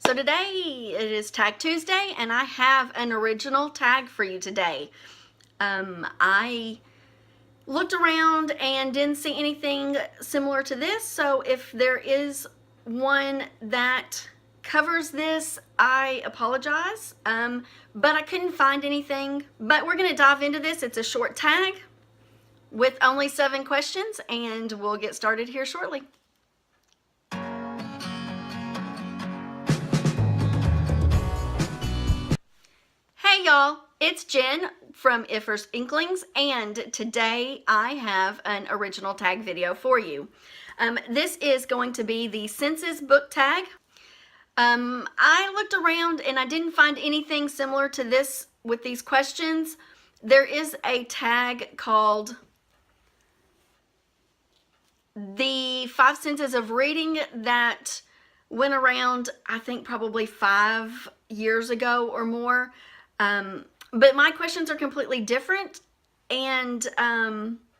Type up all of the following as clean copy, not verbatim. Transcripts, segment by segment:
So today it is Tag Tuesday and I have an original tag for you today. I looked around and didn't see anything similar to this, so if there is one that covers this, I apologize, but I couldn't find anything. But we're going to dive into this. It's a short tag with only 7 questions, and we'll get started here shortly. Hey y'all, it's Jen from Iffer's Inklings, and today I have an original tag video for you. This is going to be the Senses book tag. I looked around and I didn't find anything similar to this with these questions. There is a tag called the 5 Senses of Reading that went around, I think probably 5 years ago or more. But my questions are completely different and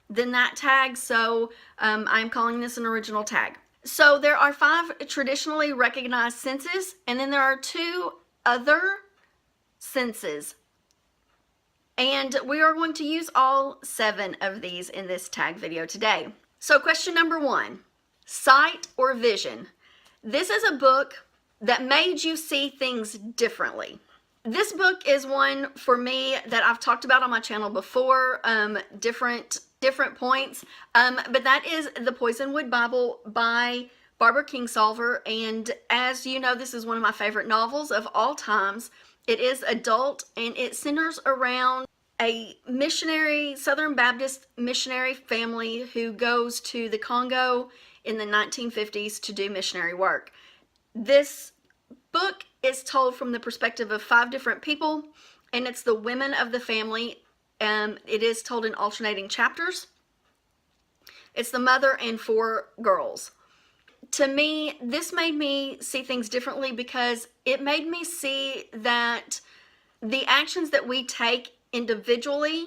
than that tag, so I'm calling this an original tag. So there are 5 traditionally recognized senses, and then there are 2 other senses. And we are going to use all 7 of these in this tag video today. So question number 1, sight or vision. This is a book that made you see things differently. This book is one for me that I've talked about on my channel before, different points, but that is The Poisonwood Bible by Barbara Kingsolver, and as you know, this is one of my favorite novels of all times. It is adult, and it centers around a missionary, Southern Baptist missionary family who goes to the Congo in the 1950s to do missionary work. This book is told from the perspective of 5 different people, and it's the women of the family. It is told in alternating chapters. It's the mother and 4 girls. To me, this made me see things differently because it made me see that the actions that we take individually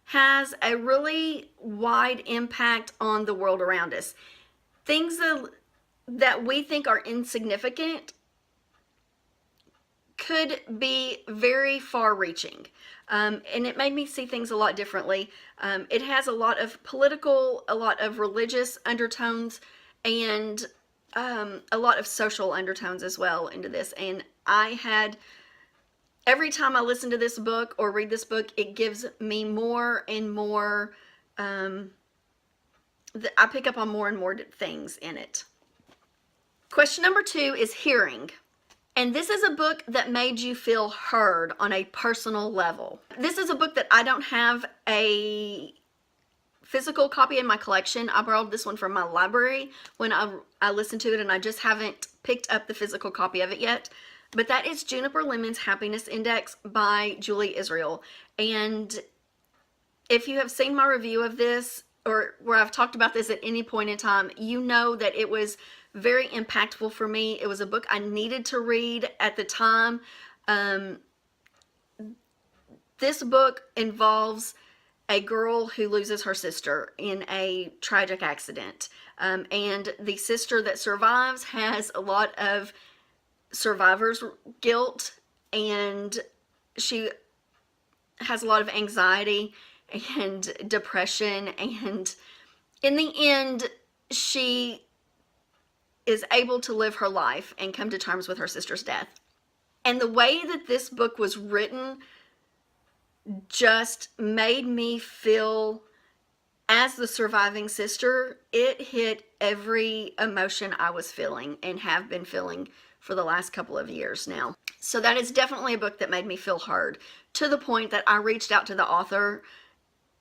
has a really wide impact on the world around us. Things that we think are insignificant could be very far-reaching, and it made me see things a lot differently. It has a lot of political, a lot of religious undertones, and a lot of social undertones as well into this. And every time I listen to this book or read this book, it gives me more and more, I pick up on more and more things in it. Question number 2 is hearing. And this is a book that made you feel heard on a personal level. This is a book that I don't have a physical copy in my collection. I borrowed this one from my library when I listened to it, and I just haven't picked up the physical copy of it yet. But that is Juniper Lemon's Happiness Index by Julie Israel. And if you have seen my review of this, or where I've talked about this at any point in time, you know that it was very impactful for me. It was a book I needed to read at the time. This book involves a girl who loses her sister in a tragic accident. And the sister that survives has a lot of survivor's guilt, and she has a lot of anxiety and depression, and in the end she is able to live her life and come to terms with her sister's death. And the way that this book was written just made me feel, as the surviving sister, it hit every emotion I was feeling and have been feeling for the last couple of years now. So that is definitely a book that made me feel heard, to the point that I reached out to the author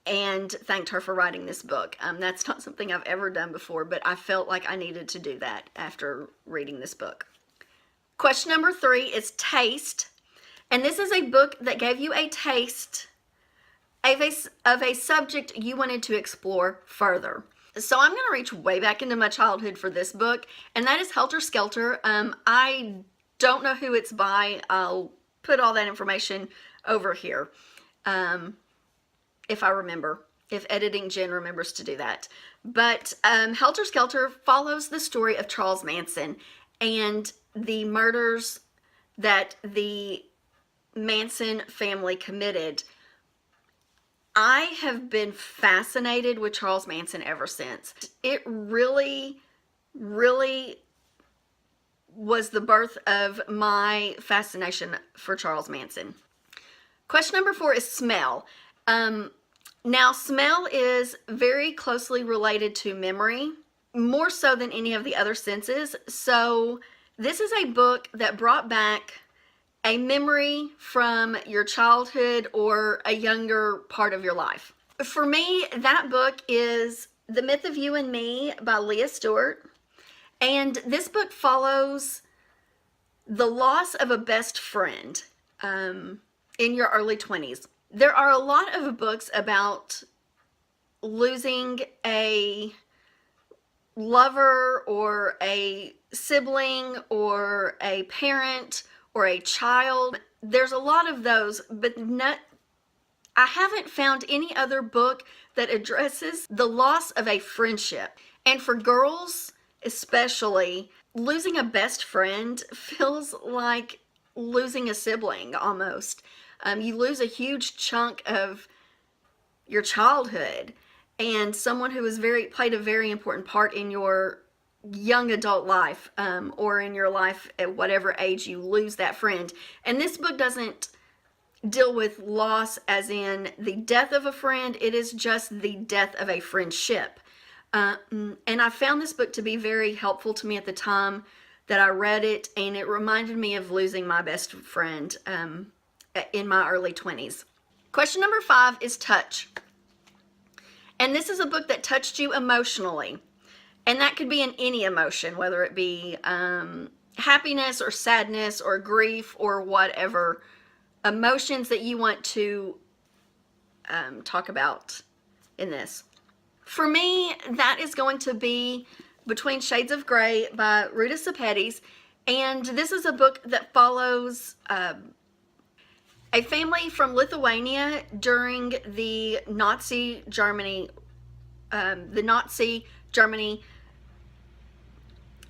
and thanked her for writing this book. That's not something I've ever done before, but I felt like I needed to do that after reading this book. Question number 3 is taste. And this is a book that gave you a taste of a subject you wanted to explore further. So I'm going to reach way back into my childhood for this book, and that is Helter Skelter. I don't know who it's by. I'll put all that information over here. If I remember, if editing Jen remembers to do that. But Helter Skelter follows the story of Charles Manson, and the murders that the Manson family committed. I have been fascinated with Charles Manson ever since. It really, really was the birth of my fascination for Charles Manson. Question number 4 is smell. Now, smell is very closely related to memory, more so than any of the other senses. So this is a book that brought back a memory from your childhood or a younger part of your life. For me, that book is The Myth of You and Me by Leah Stewart. And this book follows the loss of a best friend in your early 20s. There are a lot of books about losing a lover or a sibling or a parent or a child. There's a lot of those, but I haven't found any other book that addresses the loss of a friendship. And for girls especially, losing a best friend feels like losing a sibling almost. You lose a huge chunk of your childhood and someone who has played a very important part in your young adult life, or in your life at whatever age you lose that friend. And this book doesn't deal with loss as in the death of a friend. It is just the death of a friendship. And I found this book to be very helpful to me at the time that I read it, and it reminded me of losing my best friend in my early 20s. Question number 5 is touch. And this is a book that touched you emotionally. And that could be in any emotion, whether it be happiness or sadness or grief or whatever emotions that you want to talk about in this. For me, that is going to be Between Shades of Grey by Ruta Sepetys. And this is a book that follows a family from Lithuania during the Nazi Germany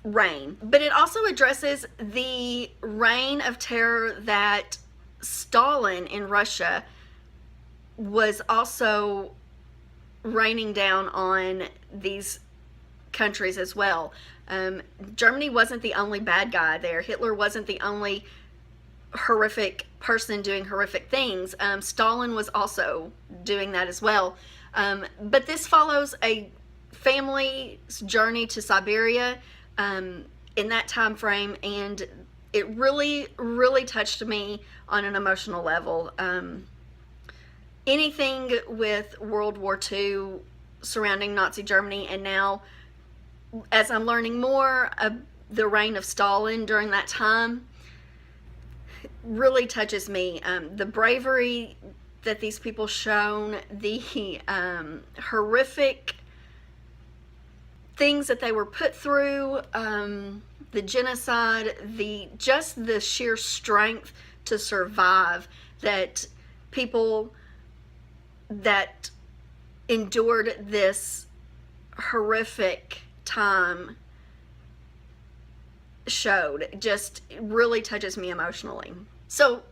reign. But it also addresses the reign of terror that Stalin in Russia was also raining down on these countries as well. Germany wasn't the only bad guy there. Hitler wasn't the only horrific person doing horrific things. Stalin was also doing that as well. But this follows a family's journey to Siberia in that time frame, and it really, really touched me on an emotional level. Anything with World War II surrounding Nazi Germany, and now as I'm learning more of the reign of Stalin during that time, really touches me. The bravery that these people shown, the horrific things that they were put through, the genocide, just the sheer strength to survive that people that endured this horrific time showed, just really touches me emotionally. So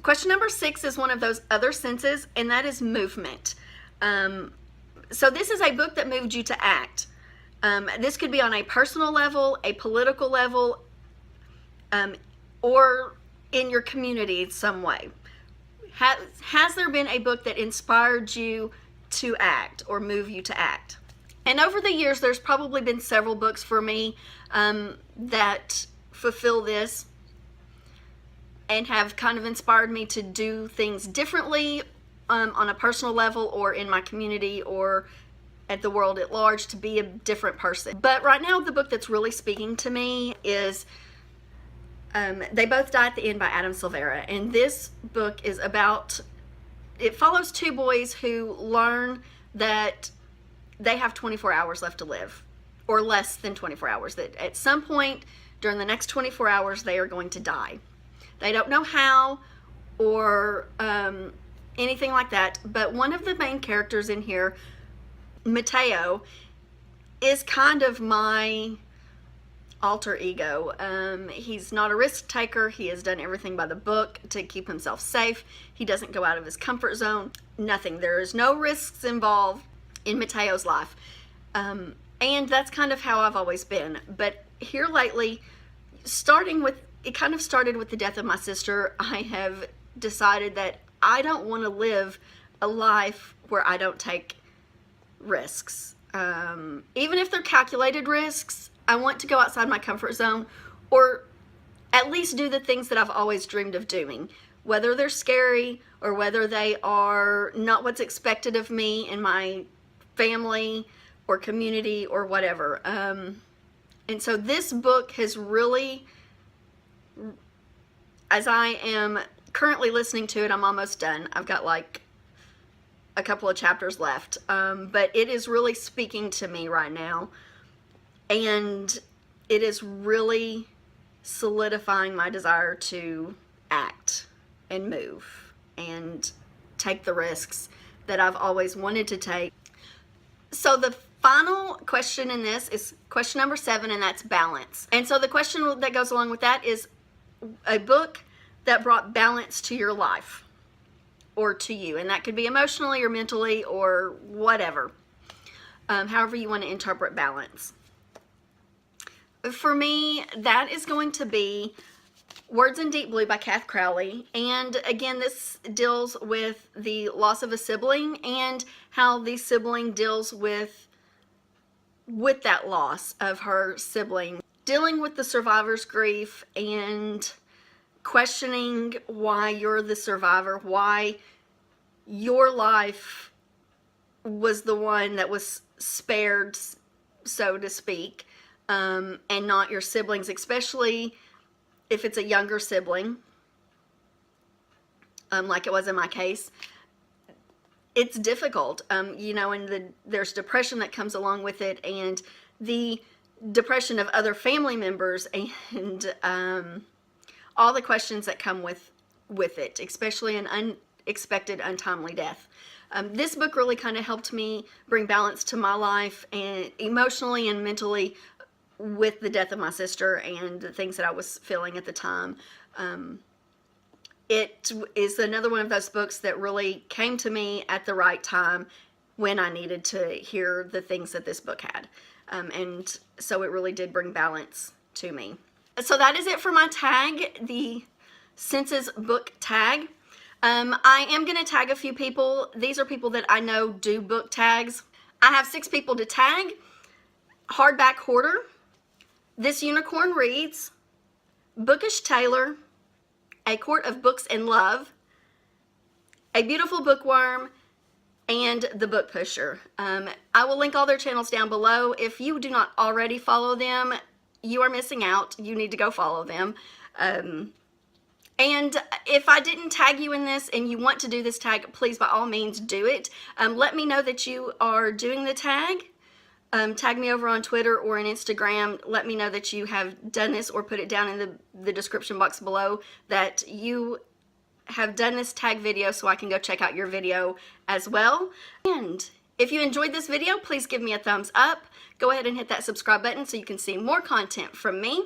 question number 6 is one of those other senses, and that is movement. So this is a book that moved you to act. This could be on a personal level, a political level, or in your community in some way. Has there been a book that inspired you to act or move you to act? And over the years, there's probably been several books for me that fulfill this and have kind of inspired me to do things differently on a personal level or in my community or at the world at large, to be a different person. But right now, the book that's really speaking to me is They Both Die at the End by Adam Silvera. And this book is about, it follows two boys who learn that they have 24 hours left to live, or less than 24 hours, that at some point during the next 24 hours they are going to die. They don't know how or anything like that, but one of the main characters in here, Mateo, is kind of my alter ego. He's not a risk taker. He has done everything by the book to keep himself safe. He doesn't go out of his comfort zone. Nothing. There is no risks involved in Mateo's life. And that's kind of how I've always been. But here lately, it kind of started with the death of my sister. I have decided that I don't want to live a life where I don't take risks. Even if they're calculated risks, I want to go outside my comfort zone, or at least do the things that I've always dreamed of doing, whether they're scary or whether they are not what's expected of me in my family or community or whatever. And so this book has really, as I am currently listening to it, I'm almost done. I've got like a couple of chapters left, but it is really speaking to me right now, and it is really solidifying my desire to act and move and take the risks that I've always wanted to take. So the final question in this is question number 7, and that's balance. And so the question that goes along with that is a book that brought balance to your life or to you, and that could be emotionally or mentally or whatever, however you want to interpret balance. For me, that is going to be Words in Deep Blue by Kath Crowley. And again, this deals with the loss of a sibling and how the sibling deals with that loss of her sibling, dealing with the survivor's grief and questioning why you're the survivor, why your life was the one that was spared, so to speak, and not your siblings, especially if it's a younger sibling, like it was in my case. It's difficult, you know, and there's depression that comes along with it, and the depression of other family members, and all the questions that come with it, especially an unexpected, untimely death. This book really kind of helped me bring balance to my life, and emotionally and mentally, with the death of my sister and the things that I was feeling at the time. It is another one of those books that really came to me at the right time when I needed to hear the things that this book had. And so it really did bring balance to me. So that is it for my tag, the Senses book tag. I am going to tag a few people. These are people that I know do book tags. I have 6 people to tag. Hardback Hoarder, This Unicorn Reads, Bookish Tailor, A Court of Books and Love, A Beautiful Bookworm, and The Book Pusher. I will link all their channels down below. If you do not already follow them, you are missing out. You need to go follow them. And if I didn't tag you in this and you want to do this tag, please by all means do it. Let me know that you are doing the tag. Tag me over on Twitter or on Instagram. Let me know that you have done this, or put it down in the description box below that you have done this tag video so I can go check out your video as well. And if you enjoyed this video, please give me a thumbs up. Go ahead and hit that subscribe button so you can see more content from me.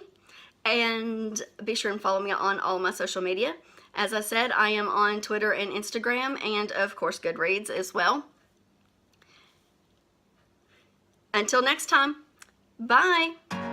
And be sure and follow me on all my social media. As I said, I am on Twitter and Instagram, and of course Goodreads as well. Until next time, bye!